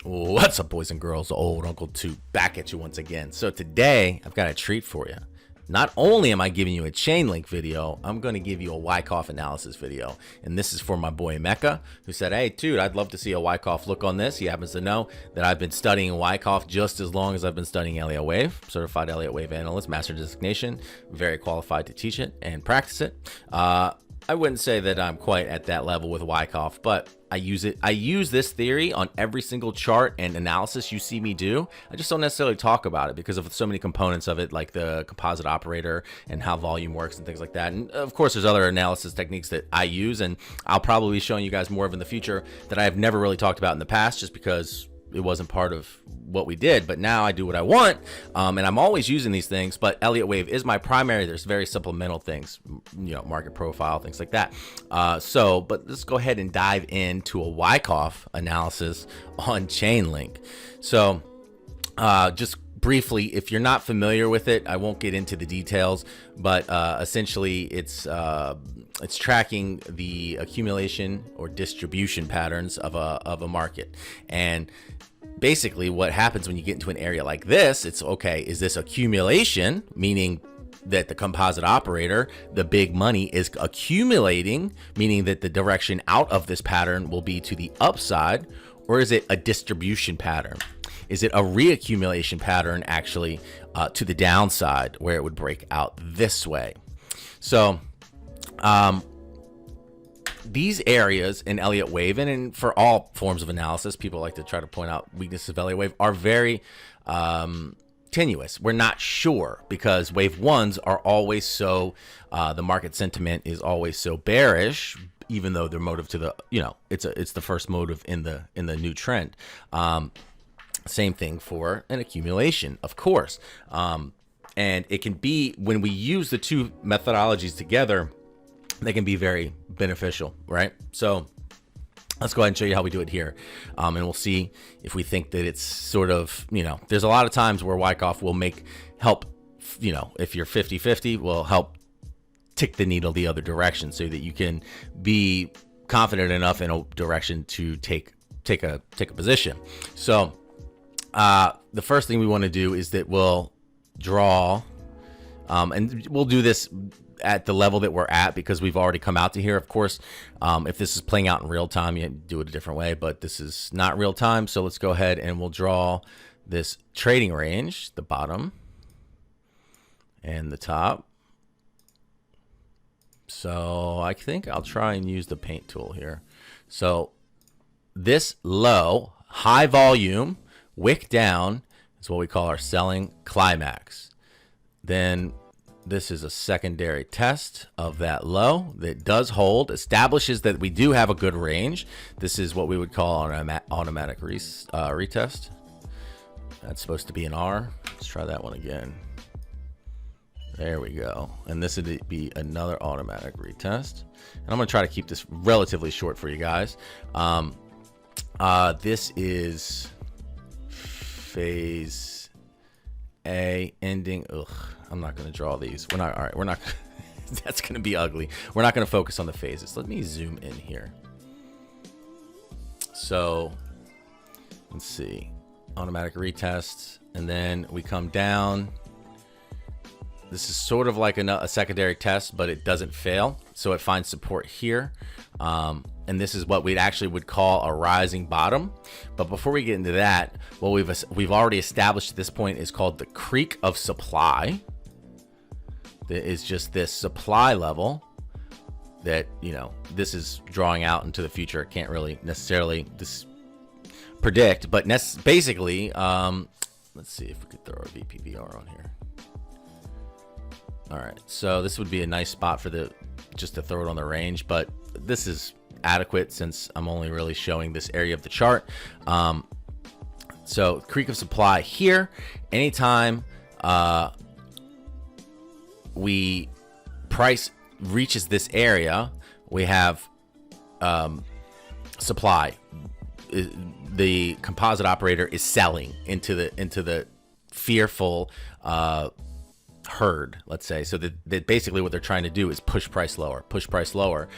What's up, boys and girls? Old Uncle Toot back at you once again. So today I've got a treat for you. Not only am I giving you a ChainLink video, I'm going to give you a Wykcoff analysis video. And this is for my boy Mecca, who said, hey, dude, I'd love to see a Wykcoff look on this. He happens to know that I've been studying Wykcoff just as long as I've been studying Elliott Wave, certified Elliott Wave analyst, master designation, very qualified to teach it and practice it. I wouldn't say that I'm quite at that level with Wykcoff, but I use it. I use this theory on every single chart and analysis you see me do. I just don't necessarily talk about it because of so many components of it, like the composite operator and how volume works and things like that. And of course, there's other analysis techniques that I use, and I'll probably be showing you guys more of in the future that I have never really talked about in the past, just because it wasn't part of what we did. But now I do what I want, and I'm always using these things, but Elliott Wave is my primary. There's very supplemental things, you know, market profile, things like that. But let's go ahead and dive into a Wykcoff analysis on ChainLink. So just briefly, if you're not familiar with it, I won't get into the details, but essentially it's tracking the accumulation or distribution patterns of a market. And basically what happens when you get into an area like this, it's okay, is this accumulation, meaning that the composite operator, the big money, is accumulating, meaning that the direction out of this pattern will be to the upside, or is it a distribution pattern? Is it a reaccumulation pattern actually to the downside, where it would break out this way? So these areas in Elliott Wave, and for all forms of analysis, people like to try to point out weaknesses of Elliott Wave, are very tenuous. We're not sure because wave ones are always so, the market sentiment is always so bearish, even though their motive to the, you know, it's the first motive in the new trend. Same thing for an accumulation, of course. And it can be, when we use the two methodologies together, they can be very beneficial, right? So let's go ahead and show you how we do it here. And we'll see if we think that it's sort of, you know, there's a lot of times where Wykcoff will help, you know, if you're 50-50, will help tick the needle the other direction so that you can be confident enough in a direction to take a position. So the first thing we want to do is that we'll draw, and we'll do this at the level that we're at because we've already come out to here. Of course, if this is playing out in real time, you do it a different way, but this is not real time. So let's go ahead and we'll draw this trading range, the bottom and the top. So I think I'll try and use the paint tool here. So this low, high volume, wick down is what we call our selling climax. Then this is a secondary test of that low that does hold, establishes that we do have a good range. This is what we would call an automatic retest. That's supposed to be an R. Let's try that one again. There we go. And this would be another automatic retest. And I'm going to try to keep this relatively short for you guys. This is phase A ending. Ugh, I'm not going to draw these. We're not. All right, we're not. That's going to be ugly. We're not going to focus on the phases. Let me zoom in here. So let's see, automatic retest, and then we come down. This is sort of like a secondary test, but it doesn't fail. So it finds support here. And this is what we'd actually would call a rising bottom. But before we get into that, what we've already established at this point is called the creek of supply. That is just this supply level that, you know, this is drawing out into the future. It can't really necessarily predict, but basically, let's see if we could throw a VPVR on here. All right, so this would be a nice spot for just to throw it on the range, but this is adequate since I'm only really showing this area of the chart. So creek of supply here, anytime price reaches this area, we have supply. The composite operator is selling into the fearful herd, let's say, so that basically what they're trying to do is push price lower,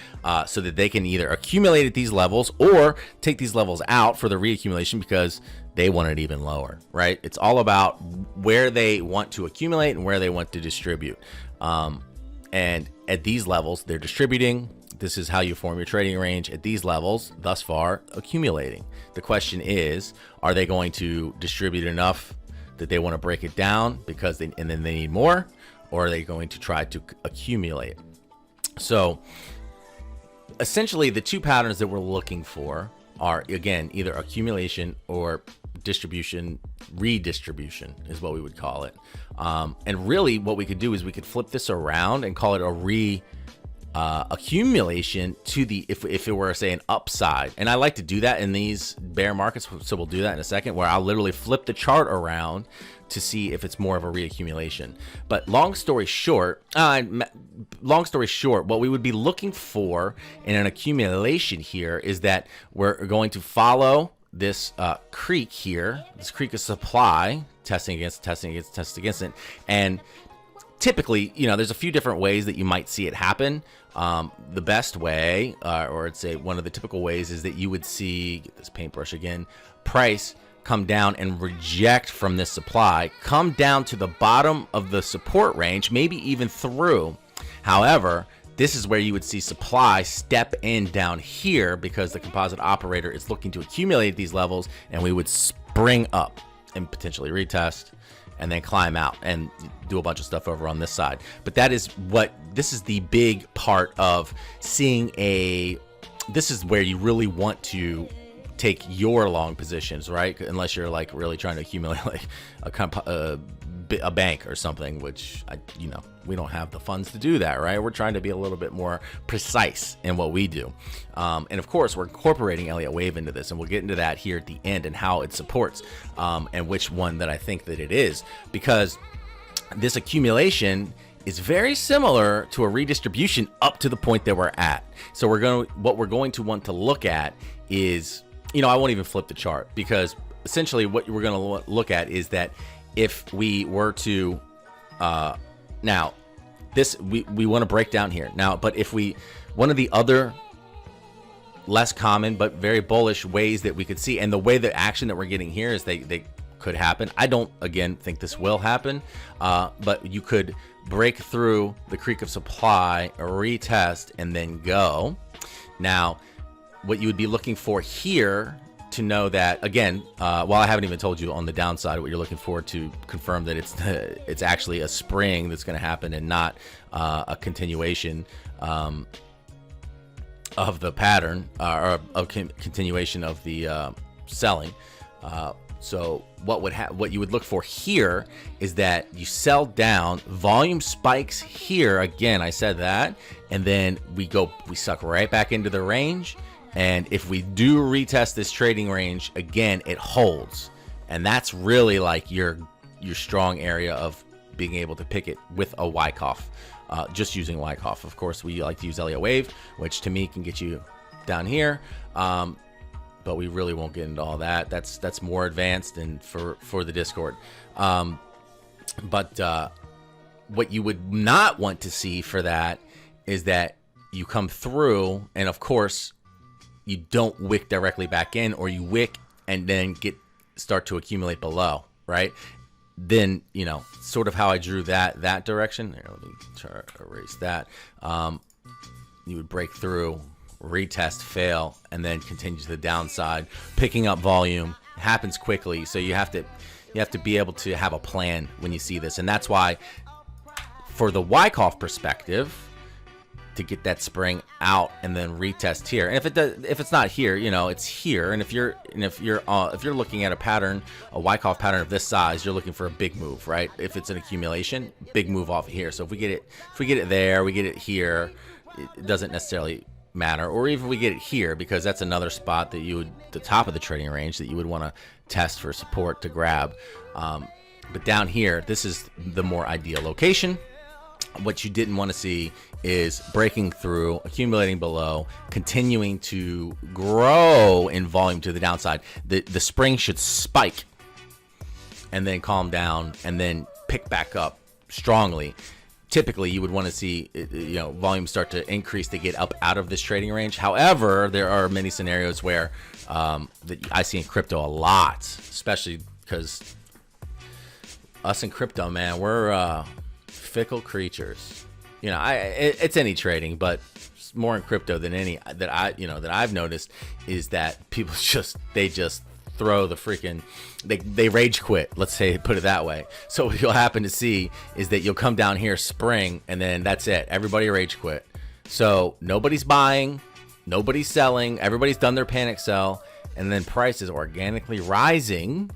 so that they can either accumulate at these levels or take these levels out for the reaccumulation because they want it even lower, right? It's all about where they want to accumulate and where they want to distribute. And at these levels, they're distributing. This is how you form your trading range at these levels, thus far accumulating. The question is, are they going to distribute enough that they want to break it down and then they need more, or are they going to try to accumulate? So essentially the two patterns that we're looking for are, again, either accumulation or distribution, redistribution is what we would call it. And really what we could do is we could flip this around and call it a accumulation to the, if it were, say, an upside. And I like to do that in these bear markets, so we'll do that in a second, where I'll literally flip the chart around to see if it's more of a reaccumulation. But long story short, what we would be looking for in an accumulation here is that we're going to follow this creek here, this creek of supply, testing against it. And typically, there's a few different ways that you might see it happen. The best way, or I'd say one of the typical ways, is that you would see, get this paintbrush again, price come down and reject from this supply, come down to the bottom of the support range, maybe even through. However, this is where you would see supply step in down here because the composite operator is looking to accumulate these levels, and we would spring up and potentially retest and then climb out and do a bunch of stuff over on this side. But this is the big part of seeing this is where you really want to take your long positions, right? Unless you're like really trying to accumulate like a bank or something, which we don't have the funds to do that, right? We're trying to be a little bit more precise in what we do. And of course, we're incorporating Elliott Wave into this, and we'll get into that here at the end and how it supports and which one that I think that it is, because this accumulation is very similar to a redistribution up to the point that we're at. So what we're going to want to look at is, I won't even flip the chart, because essentially what we're going to look at is that if we were to now this we want to break down here now, but if one of the other less common but very bullish ways that we could see, and the way the action that we're getting here is they could happen. I don't, again, think this will happen, but you could break through the creek of supply, retest, and then go. Now, what you would be looking for here to know that, again, while I haven't even told you on the downside what you're looking for to confirm that it's actually a spring that's going to happen and not a continuation of the pattern, or a continuation of the selling. So what you would look for here is that you sell down, volume spikes here. Again, I said that, and then we suck right back into the range. And if we do retest this trading range again, it holds, and that's really like your strong area of being able to pick it with a Wykcoff. Just using Wykcoff. Of course, we like to use Elliott Wave, which to me can get you down here. But we really won't get into all that. That's more advanced and for the Discord. But what you would not want to see for that is that you come through, and of course you don't wick directly back in, or you wick and then start to accumulate below, right? Then, sort of how I drew that direction. Here, let me try to erase that. You would break through, retest, fail, and then continue to the downside, picking up volume. It happens quickly, so you have to be able to have a plan when you see this, and that's why, for the Wykcoff perspective, to get that spring out and then retest here. And if it's not here, it's here. And if you're looking at a pattern, a Wykcoff pattern of this size, you're looking for a big move, right? If it's an accumulation, big move off of here. So if we get it there, we get it here, it doesn't necessarily matter. Or even if we get it here, because that's another spot that the top of the trading range that you would want to test for support to grab. But down here, this is the more ideal location. What you didn't want to see is breaking through, accumulating below, continuing to grow in volume to the downside. The spring should spike and then calm down and then pick back up strongly, typically you would want to see volume start to increase to get up out of this trading range. However, there are many scenarios where that I see in crypto a lot, especially because us in crypto, man, we're fickle creatures. It's any trading, but more in crypto than any that I've noticed is that people just throw the freaking they rage quit, let's say, put it that way. So what you'll happen to see is that you'll come down here spring, and then that's it, everybody rage quit. So nobody's buying, nobody's selling, everybody's done their panic sell, and then price is organically rising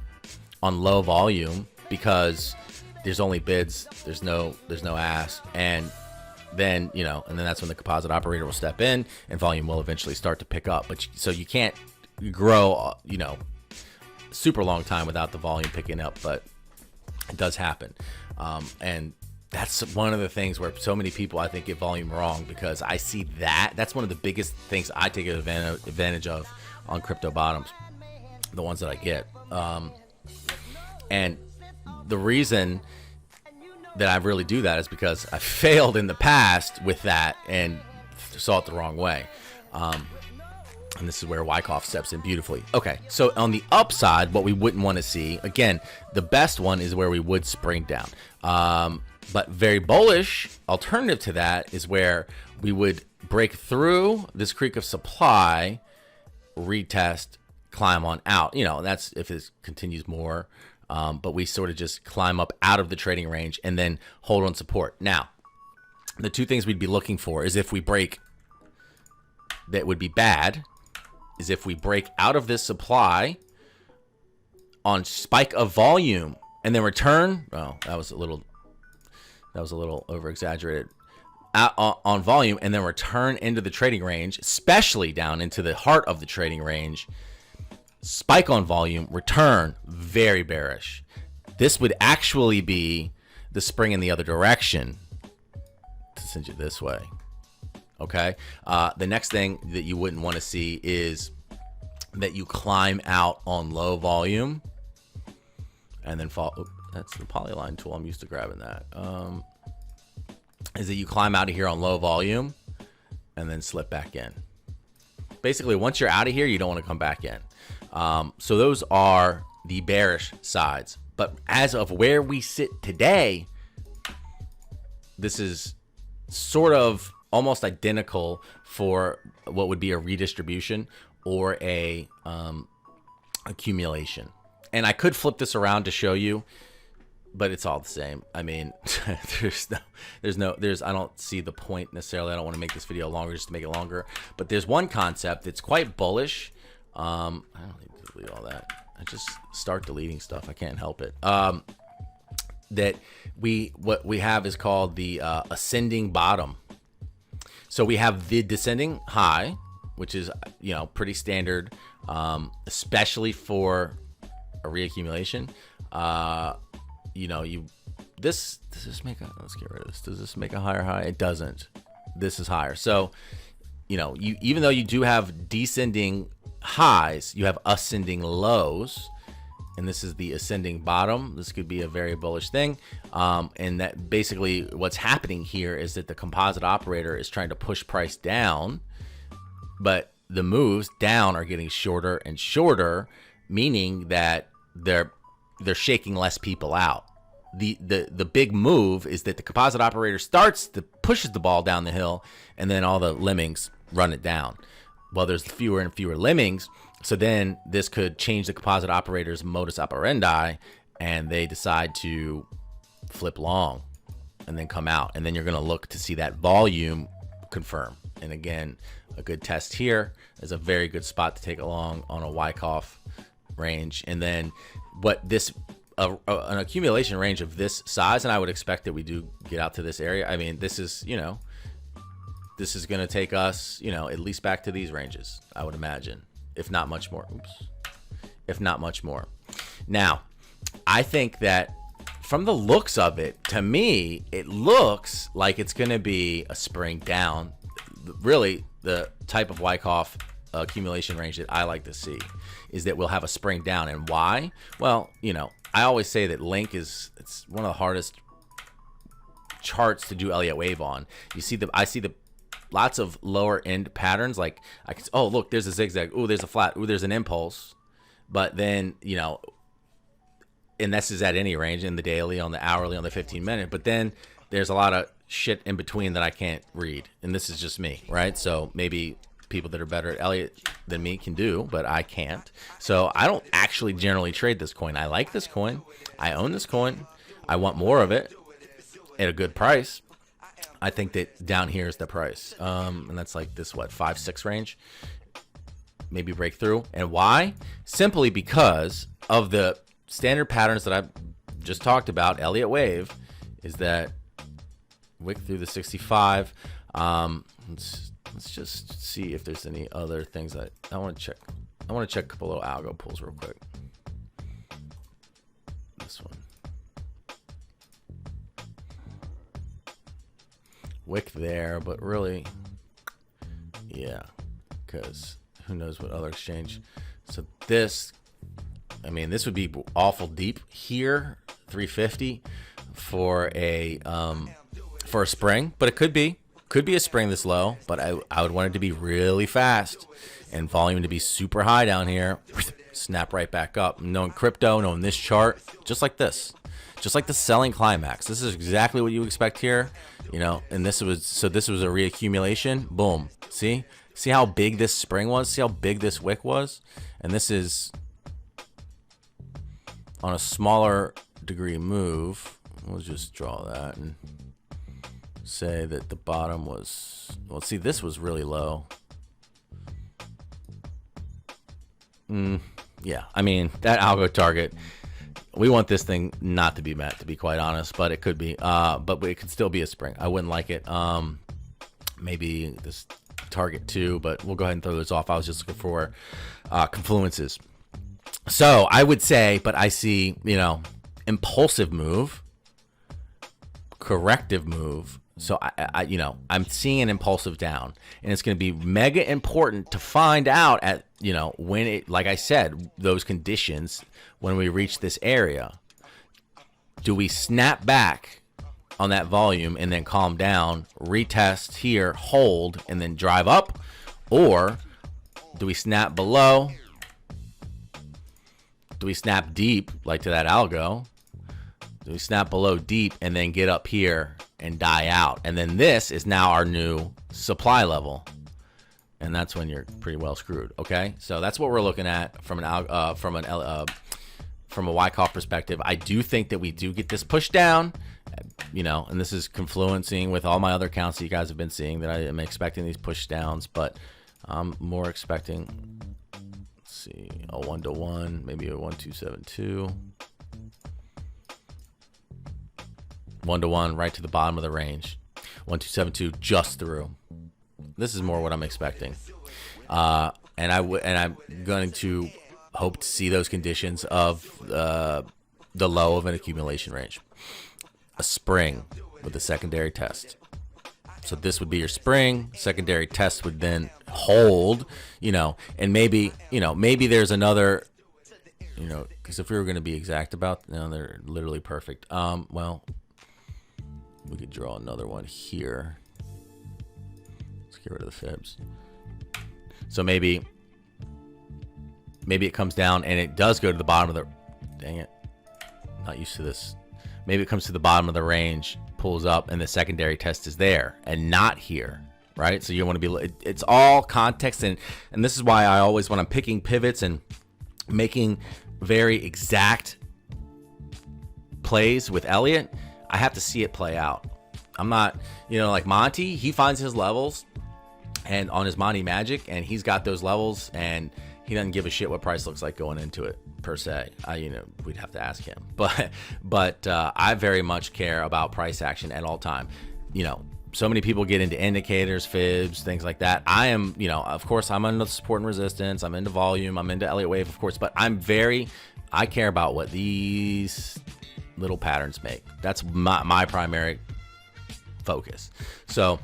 on low volume because there's only bids, there's no ask, and then that's when the composite operator will step in and volume will eventually start to pick up. But so you can't grow super long time without the volume picking up, but it does happen. And that's one of the things where so many people, I think, get volume wrong, because I see that's one of the biggest things I take advantage of on crypto bottoms, the ones that I get. And the reason that I really do that is because I failed in the past with that and saw it the wrong way. And this is where Wykcoff steps in beautifully. Okay, so on the upside, what we wouldn't want to see, again, the best one is where we would spring down. But very bullish alternative to that is where we would break through this creek of supply, retest, climb on out. That's if it continues more. But we sort of just climb up out of the trading range and then hold on support. Now, the two things we'd be looking for is if we break, that would be bad, is if we break out of this supply on spike of volume and then return. Oh, that was a little over exaggerated. On volume and then return into the trading range, especially down into the heart of the trading range. Spike on volume, return, very bearish. This would actually be the spring in the other direction to send you this way. Okay. The next thing that you wouldn't want to see is that you climb out on low volume and then fall. Oops, that's the polyline tool. I'm used to grabbing that. Is that you climb out of here on low volume and then slip back in. Basically, once you're out of here, you don't want to come back in. So those are the bearish sides. But as of where we sit today, this is sort of almost identical for what would be a redistribution or a accumulation. And I could flip this around to show you, but it's all the same. I mean, I don't see the point necessarily. I don't want to make this video longer just to make it longer. But there's one concept that's quite bullish. I don't need to delete all that. I just start deleting stuff. I can't help it. That what we have is called the ascending bottom. So we have the descending high, which is pretty standard, especially for a reaccumulation. Does this make a, let's get rid of this. Does this make a higher high? It doesn't. This is higher. So even though you do have descending highs, you have ascending lows, and this is the ascending bottom. This could be a very bullish thing, and that basically what's happening here is that the composite operator is trying to push price down, but the moves down are getting shorter and shorter, meaning that they're shaking less people out. The big move is that the composite operator pushes the ball down the hill, and then all the lemmings run it down. Well, there's fewer and fewer lemmings, so then this could change the composite operator's modus operandi, and they decide to flip long and then come out, and then you're going to look to see that volume confirm. And again, a good test here is a very good spot to take along on a Wykcoff range. And then what this an accumulation range of this size, and I would expect that we do get out to this area. I mean, this is this is going to take us, at least back to these ranges, I would imagine, if not much more. Oops. If not much more. Now, I think that from the looks of it, to me, it looks like it's going to be a spring down. Really, the type of Wykcoff accumulation range that I like to see is that we'll have a spring down. And why? Well, I always say that Link it's one of the hardest charts to do Elliott wave on. You see I see the lots of lower end patterns. Like I can, oh look, there's a zigzag. Oh, there's a flat. Oh, there's an impulse. But then, you know, and this is at any range, in the daily, on the hourly, on the 15-minute. But then there's a lot of shit in between that I can't read, and this is just me, right? So maybe people that are better at Elliott than me can do, but I can't. So I don't actually generally trade this coin. I like this coin. I own this coin. I want more of it at a good price. I think that down here is the price, and that's like this, what, 5-6 range, maybe breakthrough. And why? Simply because of the standard patterns that I've just talked about. Elliott wave is that wick through the 65. Let's just see if there's any other things that I want to check. I want to check a couple of algo pulls real quick. This one. Wick there, but really, yeah, because who knows what other exchange. So this, I mean, this would be awful deep here, 350 for a spring, but it could be a spring this low, but I would want it to be really fast and volume to be super high down here, snap right back up. Knowing crypto, knowing this chart, just like this, just like the selling climax. This is exactly what you expect here, you know. And this was a reaccumulation. Boom. See how big this spring was. See how big this wick was. And this is on a smaller degree move. We'll just draw that and say that the bottom was, well, see, this was really low. Yeah, I mean, that algo target, we want this thing not to be met, to be quite honest, but it could be, but it could still be a spring. I wouldn't like it. Maybe this target too, but we'll go ahead and throw those off. I was just looking for confluences. So I would say, but I see, you know, impulsive move, corrective move. So I you know, I'm seeing an impulsive down, and it's going to be mega important to find out at, you know, when it, like I said, those conditions, when we reach this area, do we snap back on that volume and then calm down, retest here, hold, and then drive up? Or do we snap below? Do we snap deep, like to that algo? Do we snap below deep and then get up here and die out? And then this is now our new supply level, and that's when you're pretty well screwed. Okay, so that's what we're looking at from a Wykcoff perspective. I do think that we do get this push down, you know, and this is confluencing with all my other accounts that you guys have been seeing, that I am expecting these push downs, but I'm more expecting, let's see, a 1-to-1, maybe a 1-2-7-2. 1-to-1 right to the bottom of the range. 1-2-7-2 just through. This is more what I'm expecting, and I'm going to hope to see those conditions of the low of an accumulation range, a spring with a secondary test. So this would be your spring. Secondary test would then hold, you know, and maybe, you know, maybe there's another, you know, because if we were going to be exact about, you know, they're literally perfect. Well, we could draw another one here. Let's get rid of the fibs. So maybe it comes down and it does go to the bottom of the, dang it, not used to this. Maybe it comes to the bottom of the range, pulls up, and the secondary test is there and not here, right? So you want to be, it's all context, and this is why I always, when I'm picking pivots and making very exact plays with Elliott, I have to see it play out. I'm not, you know, like Monty, he finds his levels and on his Monty Magic, and he's got those levels, and he doesn't give a shit what price looks like going into it per se. You know, we'd have to ask him, but I very much care about price action at all time. You know, so many people get into indicators, fibs, things like that. I am, you know, of course, I'm into support and resistance. I'm into volume. I'm into Elliott wave, of course, but I care about what these little patterns make. That's my primary focus. So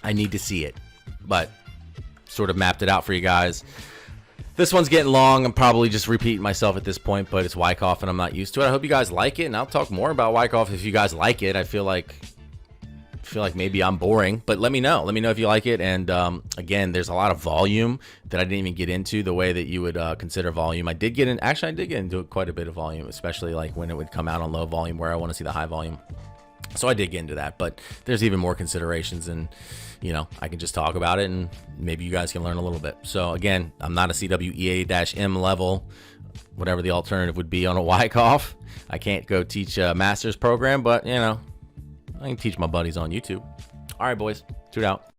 I need to see it, but sort of mapped it out for you guys. This one's getting long. I'm probably just repeating myself at this point, but it's Wykcoff and I'm not used to it. I hope you guys like it, and I'll talk more about Wykcoff if you guys like it. I feel like feel like maybe I'm boring, but let me know. Let me know if you like it. And again, there's a lot of volume that I didn't even get into, the way that you would consider volume. I did get into quite a bit of volume, especially like when it would come out on low volume where I want to see the high volume. So I did get into that, but there's even more considerations, and you know, I can just talk about it and maybe you guys can learn a little bit. So again, I'm not a CWEA-M level, whatever the alternative would be on a Wykcoff. I can't go teach a master's program, but you know, I can teach my buddies on YouTube. All right, boys, tune out.